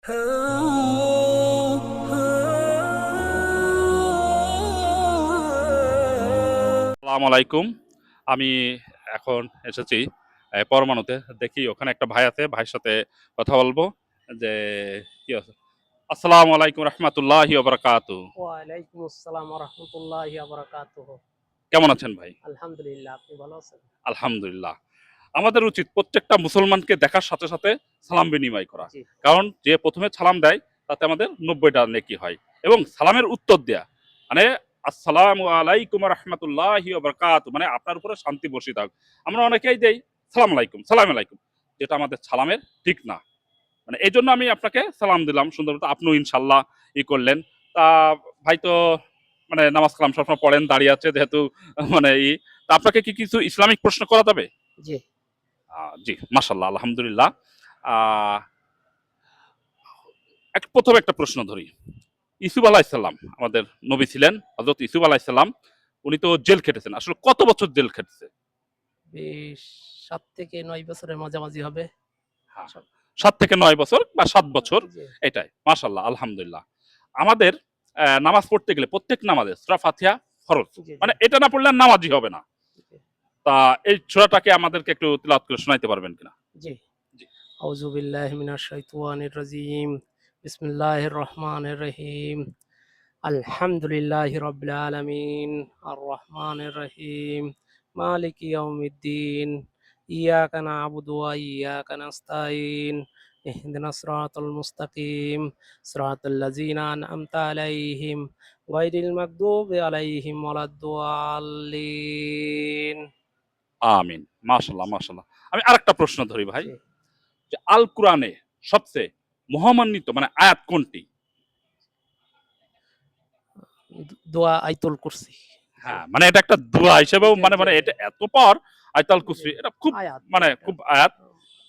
আসসালামু আলাইকুম। আমি এখন এসেছি পরমাণুতে। দেখি ওখানে একটা ভাই আছে, ভাইয়ের সাথে কথা বলবো যে কি আছে। আসসালামু আলাইকুম রহমতুল্লাহি ওয়া বারাকাতুহু। ওয়ালাইকুম আসসালাম ওয়া রাহমাতুল্লাহি ওয়া বারাকাতুহু। কেমন আছেন ভাই? আলহামদুলিল্লাহ, আপনি ভালো আছেন? আলহামদুলিল্লাহ। আমাদের উচিত প্রত্যেকটা মুসলমানকে দেখার সাথে সাথে সালাম বিনিময় করা। জি, কারণ যে প্রথমে সালাম দেয় তাতে আমাদের ৯০টা নেকি হয় এবং সালামের উত্তর দেয়া মানে আসসালামু আলাইকুম রহমতুল্লাহি ওয়া বারাকাতুহু মানে আপনার উপরে শান্তি বর্ষিত হোক। আমরা অনেকেই দেই সালাম আলাইকুম, সালাম আলাইকুম, যেটা আমাদের সালামের ঠিক না। মানে এই জন্য আমি আপনাকে সালাম দিলাম সুন্দর মতো, আপনিও ইনশাল্লাহ করলেন। তা ভাই তো মানে নামাজ কালাম সবসময় পড়েন, দাঁড়িয়ে আছে যেহেতু মানে তা আপনাকে কি কিছু ইসলামিক প্রশ্ন করা যাবে? জি। জি, মাশাল্লাহ, আলহামদুলিল্লাহ। আহ, প্রথমে একটা প্রশ্ন ধরি। ইসুফ আলাহিসাল্লাম আমাদের নবী ছিলেন, হজরত ইসুফ আলাহিসাল্লাম। উনি তো জেল খেটেছেন, আসলে কত বছর জেল খেটেছে? বেশ ৭ থেকে ৯ বছরের মাঝামাঝি হবে। হ্যাঁ, সব ৭ থেকে ৯ বছর বা ৭ বছর, জি, এটাই মাশাল্লাহ, আলহামদুলিল্লাহ। আমাদের নামাজ পড়তে গেলে প্রত্যেক নামাজে সূরা ফাতিহা ফরজ, জি, জি, মানে এটা না পড়লে আর নামাজই হবে না। জি, তা এই সূরাটাকে আমাদেরকে একটু তিলাওয়াত করে শোনাইতে পারবেন কিনা? জি। জি। আউযু বিল্লাহি মিনাশ শাইতানির রাজিম। বিসমিল্লাহির রহমানির রহিম। আলহামদুলিল্লাহি রাব্বিল আলামিন। আর রহমানির রহিম। মালিকি ইয়াউমিদ্দিন। ইয়াকা না'বুদু ওয়া ইয়াকা নাস্তাইন। ইহদিনাস সিরাতাল মুস্তাকিম। সিরাতাল লাযিনা আন'আমতা আলাইহিম গায়রিল মাগদুবি আলাইহিম ওয়ালাদ-দাল্লিন। আমিন। মাশাল্লাহ, মাশাল্লাহ। আমি আরেকটা প্রশ্ন ধরি ভাই, জি। যে আল কোরআনে সবচেয়ে মহামান্বিত মানে আয়াত কোনটি? দোয়া আয়াতুল কুরসি। জি। হ্যাঁ, মানে এটা একটা দোয়া হিসেবেও জি, মানে জি, মানে জি। এটা এত পাওয়ার, আয়াতুল জি। কুরসি এটা খুব আয়াত মানে একটা। খুব আয়াত।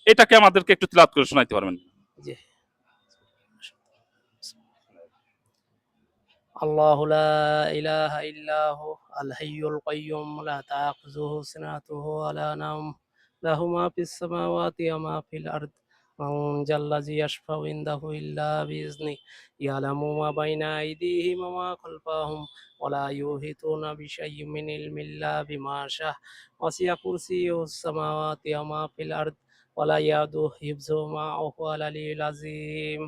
এটাকে আমাদেরকে একটু তিলাওয়াত করে শোনাইতে পারবেন? জি। الله لا إله إلا هو الحي القيوم لا تأخذه سنته ولا نوم له ما في السماوات وما في الأرض من ذا الذي يشفع عنده إلا بإذنه يعلم ما بين أيديهم وما خلفهم ولا يحيطون بشيء من علم إلا بما شاء وسع كرسيه السماوات وما في الأرض ولا يؤوده حفظهما وهو العلي العظيم.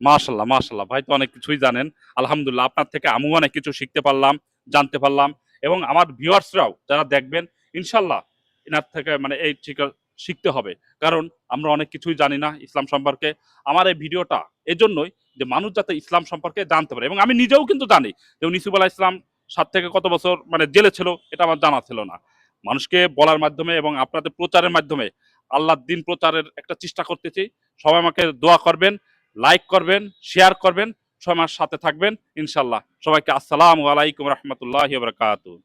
মাশাল্লাহ, মাশাল্লাহ, ভাই তো অনেক কিছুই জানেন। আলহামদুলিল্লাহ, আপনার থেকে আমিও অনেক কিছু শিখতে পারলাম, জানতে পারলাম। এবং আমার ভিউয়ার্সরাও যারা দেখবেন ইনশাল্লাহ এনার থেকে মানে এই শিখতে হবে। কারণ আমরা অনেক কিছুই জানি না ইসলাম সম্পর্কে। আমার এই ভিডিওটা এজন্যই যে মানুষ যাতে ইসলাম সম্পর্কে জানতে পারে, এবং আমি নিজেও কিন্তু জানি যে ইউসুফ আলাহ ইসলাম ৭ থেকে কত বছর মানে জেলে ছিল, এটা আমার জানা ছিল না। মানুষকে বলার মাধ্যমে এবং আপনাদের প্রচারের মাধ্যমে আল্লাহর দিন প্রচারের একটা চেষ্টা করতেছি। সবাই আমাকে দোয়া করবেন, লাইক করবেন, শেয়ার করবেন, সবাই আমার সাথে থাকবেন ইনশাল্লাহ। সবাইকে আসসালামু আলাইকুম রহমতুল্লাহি ওয়া বারাকাতুহু।